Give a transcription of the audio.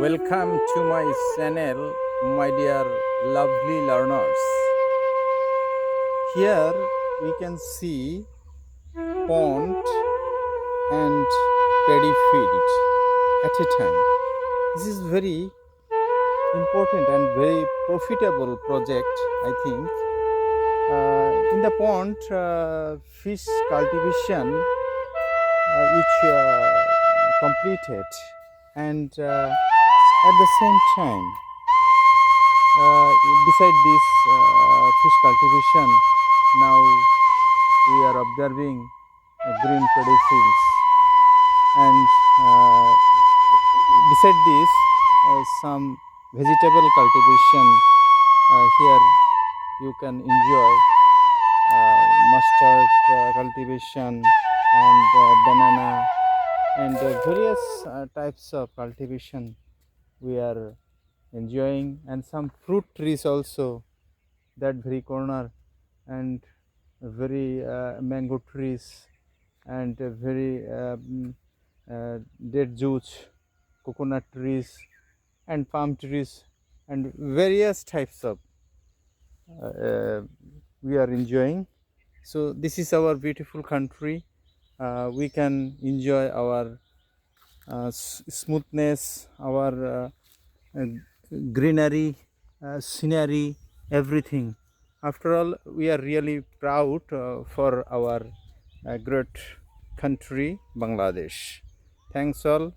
Welcome to my channel, my dear lovely learners. Here we can see pond and paddy field at a time. This is very important and very profitable project, I think. In the pond, fish cultivation which completed, and at the same time, beside this fish cultivation, now we are observing green paddy fields, and beside this, some vegetable cultivation. Here you can enjoy mustard cultivation and banana and various types of cultivation we are enjoying, and some fruit trees also that very corner, and very mango trees, and very date juice, coconut trees, and palm trees, and various types of we are enjoying. So this is our beautiful country. We can enjoy our smoothness, our uh, greenery, scenery, everything. After all, we are really proud for our great country, Bangladesh. Thanks all.